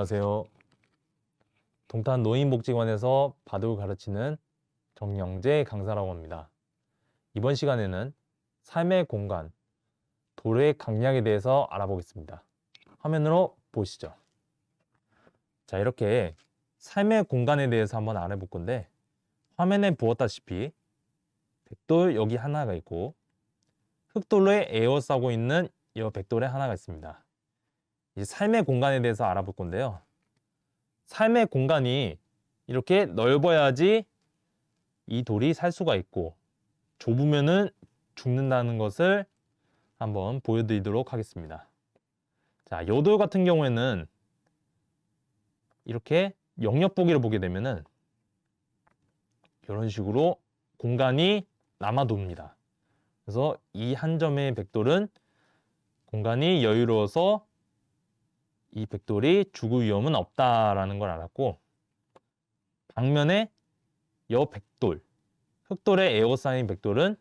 안녕하세요. 동탄 노인복지관에서 바둑을 가르치는 정영재 강사라고 합니다. 이번 시간에는 삶의 공간, 도로의 강약에 대해서 알아보겠습니다. 화면으로 보시죠. 자, 이렇게 삶의 공간에 대해서 한번 알아볼 건데, 화면에 보았다시피 백돌 여기 하나가 있고 흑돌로에 에워싸고 있는 이 백돌에 하나가 있습니다. 이 삶의 공간에 대해서 알아볼 건데요. 삶의 공간이 이렇게 넓어야지 이 돌이 살 수가 있고, 좁으면은 죽는다는 것을 한번 보여드리도록 하겠습니다. 자, 요 돌 같은 경우에는 이렇게 영역 보기를 보게 되면은 이런 식으로 공간이 남아돕니다. 그래서 이 한 점의 백돌은 공간이 여유로워서 이 백돌이 죽을 위험은 없다라는 걸 알았고, 방면에 여 백돌, 흑돌에 에워싸인 백돌은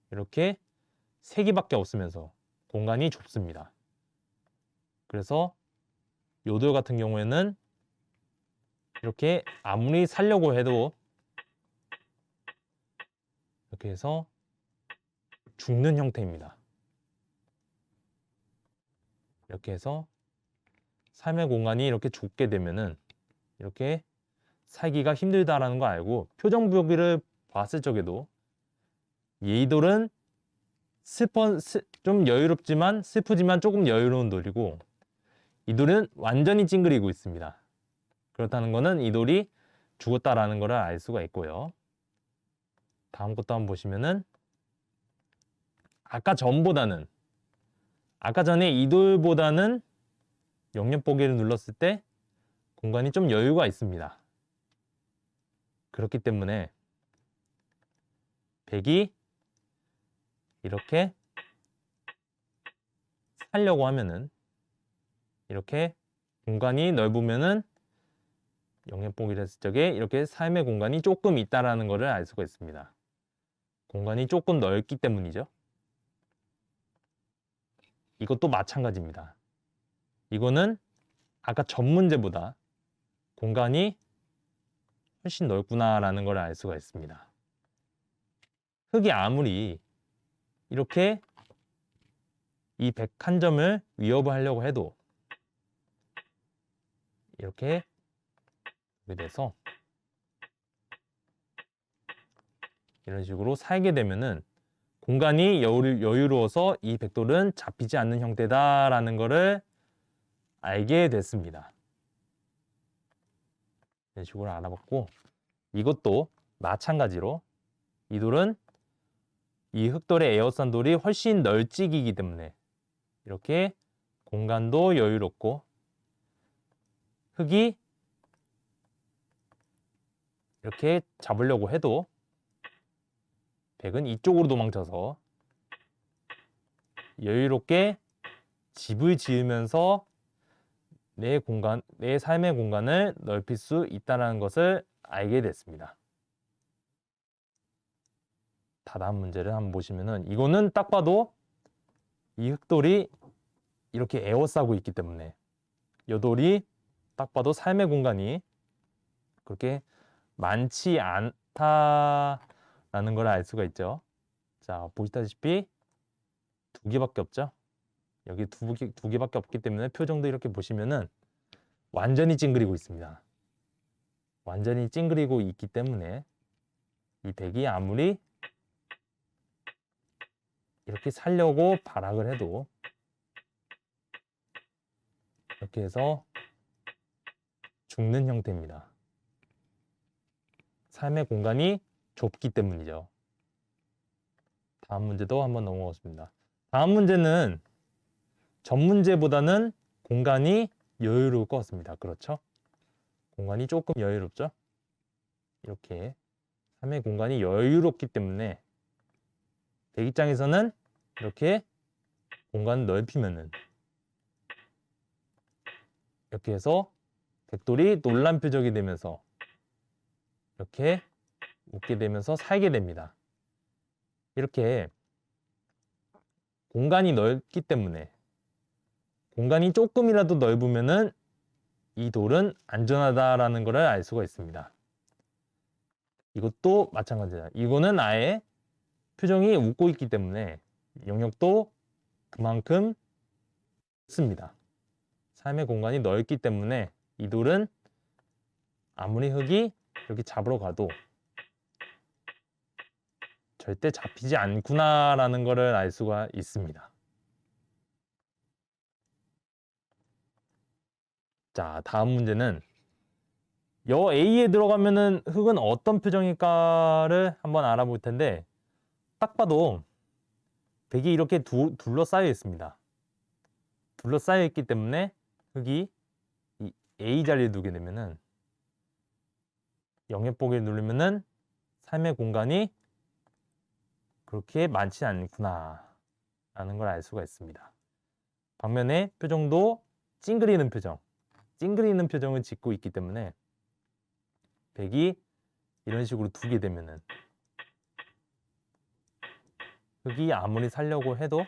이렇게 3개밖에 없으면서 공간이 좁습니다. 그래서 요 돌 같은 경우에는 이렇게 아무리 살려고 해도 이렇게 해서 죽는 형태입니다. 이렇게 해서 삶의 공간이 이렇게 좁게 되면은 이렇게 살기가 힘들다라는 거 알고, 표정 부여기를 봤을 적에도 이 돌은 좀 여유롭지만 슬프지만 조금 여유로운 돌이고, 이 돌은 완전히 찡그리고 있습니다. 그렇다는 거는 이 돌이 죽었다라는 것을 알 수가 있고요. 다음 것도 한번 보시면은 아까 전에 이 돌보다는 영역 보기를 눌렀을 때 공간이 좀 여유가 있습니다. 그렇기 때문에 백이 이렇게 살려고 하면은 이렇게 공간이 넓으면은 영역 보기를 했을 적에 이렇게 삶의 공간이 조금 있다라는 것을 알 수가 있습니다. 공간이 조금 넓기 때문이죠. 이것도 마찬가지입니다. 이거는 아까 전 문제보다 공간이 훨씬 넓구나라는 걸 알 수가 있습니다. 흙이 아무리 이렇게 이 101점을 위협을 하려고 해도 이렇게 돼서 이런 식으로 살게 되면은 공간이 여유로워서 이 백돌은 잡히지 않는 형태다라는 것을 알게 됐습니다. 이런 식으로 알아봤고, 이것도 마찬가지로 이 돌은 이 흑돌의 에워싼 돌이 훨씬 널찍이기 때문에 이렇게 공간도 여유롭고, 흙이 이렇게 잡으려고 해도 백은 이쪽으로 도망쳐서 여유롭게 집을 지으면서 내 삶의 공간을 넓힐 수 있다는 것을 알게 됐습니다. 다음 문제를 한번 보시면은, 이거는 딱 봐도 이 흑돌이 이렇게 에워싸고 있기 때문에 이 돌이 딱 봐도 삶의 공간이 그렇게 많지 않다라는 걸 알 수가 있죠. 자, 보시다시피 2개밖에 없죠. 여기 두 개밖에 없기 때문에 표정도 이렇게 보시면은 완전히 찡그리고 있습니다. 완전히 찡그리고 있기 때문에 이 백이 아무리 이렇게 살려고 발악을 해도 이렇게 해서 죽는 형태입니다. 삶의 공간이 좁기 때문이죠. 다음 문제도 한번 넘어가겠습니다. 다음 문제는 전 문제보다는 공간이 여유로울 것 같습니다. 그렇죠? 공간이 조금 여유롭죠? 이렇게 삶의 공간이 여유롭기 때문에 백 입장에서는 이렇게 공간을 넓히면은 이렇게 해서 백돌이 놀란 표적이 되면서 이렇게 웃게 되면서 살게 됩니다. 이렇게 공간이 넓기 때문에, 공간이 조금이라도 넓으면은 이 돌은 안전하다라는 것을 알 수가 있습니다. 이것도 마찬가지다. 이거는 아예 표정이 웃고 있기 때문에 영역도 그만큼 습니다. 삶의 공간이 넓기 때문에 이 돌은 아무리 흙이 이렇게 잡으러 가도 절대 잡히지 않구나라는 것을 알 수가 있습니다. 자, 다음 문제는 여 A에 들어가면은 흙은 어떤 표정일까를 한번 알아볼 텐데, 딱 봐도 백이 이렇게 둘러싸여 있습니다. 둘러싸여 있기 때문에 흙이 이 A 자리에 두게 되면은 영역 보기를 누르면은 삶의 공간이 그렇게 많지 않구나 라는 걸 알 수가 있습니다. 반면에 표정도 찡그리는 표정을 짓고 있기 때문에 백이 이런 식으로 두게 되면은 흙이 아무리 살려고 해도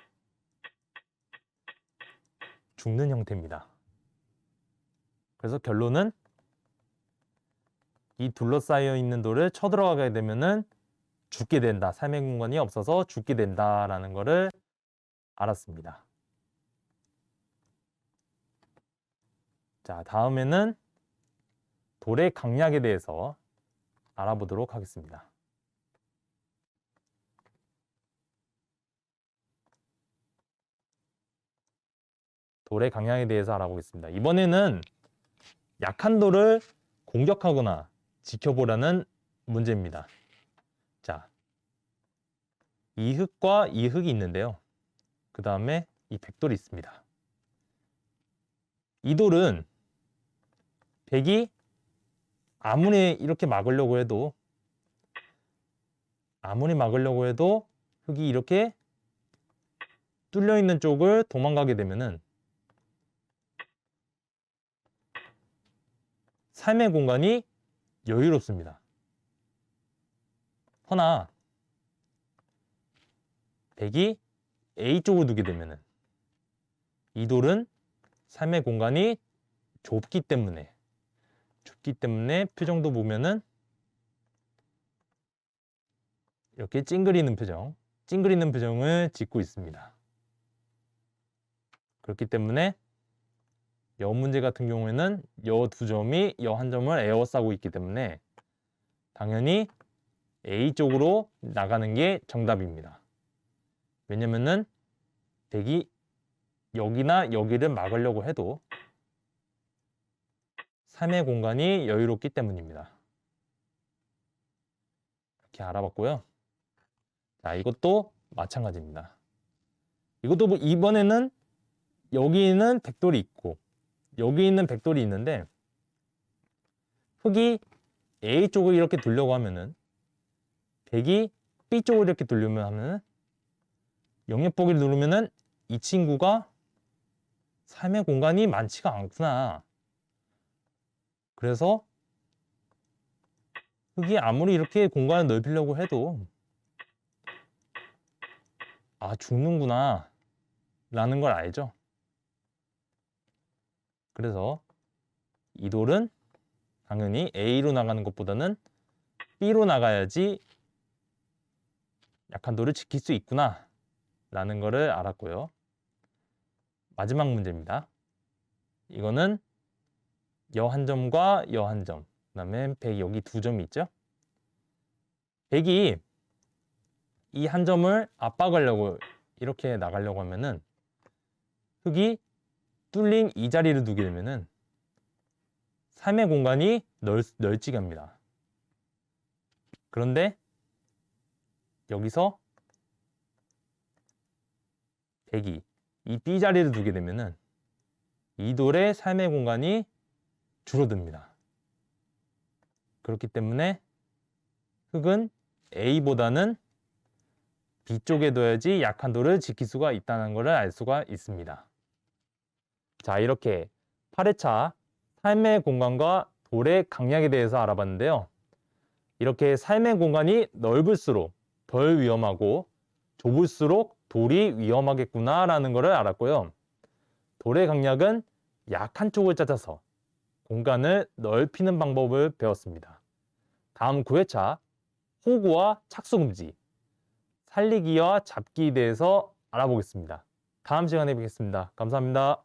죽는 형태입니다. 그래서 결론은 이 둘러싸여 있는 돌을 쳐들어가게 되면은 죽게 된다. 삶의 공간이 없어서 죽게 된다라는 것을 알았습니다. 자, 다음에는 돌의 강약에 대해서 알아보도록 하겠습니다. 돌의 강약에 대해서 알아보겠습니다. 이번에는 약한 돌을 공격하거나 지켜보라는 문제입니다. 자, 이 흙과 이 흙이 있는데요. 그 다음에 이 백돌이 있습니다. 이 돌은 백이 아무리 이렇게 막으려고 해도 흙이 이렇게 뚫려 있는 쪽을 도망가게 되면은 삶의 공간이 여유롭습니다. 허나 백이 A 쪽을 두게 되면은 이 돌은 삶의 공간이 좁기 때문에 표정도 보면은 이렇게 찡그리는 표정을 짓고 있습니다. 그렇기 때문에 여 문제 같은 경우에는 여 두 점이 여 한 점을 에워싸고 있기 때문에 당연히 A 쪽으로 나가는 게 정답입니다. 왜냐면은 백이 여기나 여기를 막으려고 해도 삶의 공간이 여유롭기 때문입니다. 이렇게 알아봤고요. 자, 이것도 마찬가지입니다. 이것도 뭐 이번에는 여기는 백돌이 있고 여기 있는 백돌이 있는데 흙이 A 쪽을 이렇게 두려고 하면은 백이 B 쪽을 이렇게 두려면 하면은 영역 보기를 누르면은 이 친구가 삶의 공간이 많지가 않구나. 그래서 흙이 아무리 이렇게 공간을 넓히려고 해도 아, 죽는구나 라는 걸 알죠. 그래서 이 돌은 당연히 A로 나가는 것보다는 B로 나가야지 약한 돌을 지킬 수 있구나 라는 거를 알았고요. 마지막 문제입니다. 이거는 여 한 점과 여 한 점, 그 다음에 백 여기 두 점이 있죠. 백이 이 한 점을 압박하려고 이렇게 나가려고 하면은 흙이 뚫린 이 자리를 두게 되면은 삶의 공간이 널찍게 합니다. 그런데 여기서 백이 이 B 자리를 두게 되면은 이 돌의 삶의 공간이 줄어듭니다. 그렇기 때문에 흙은 A보다는 B 쪽에 둬야지 약한 돌을 지킬 수가 있다는 것을 알 수가 있습니다. 자, 이렇게 8회차 삶의 공간과 돌의 강약에 대해서 알아봤는데요. 이렇게 삶의 공간이 넓을수록 덜 위험하고 좁을수록 돌이 위험하겠구나라는 것을 알았고요. 돌의 강약은 약한 쪽을 찾아서 공간을 넓히는 방법을 배웠습니다. 다음 9회차 호구와 착수금지, 살리기와 잡기에 대해서 알아보겠습니다. 다음 시간에 뵙겠습니다. 감사합니다.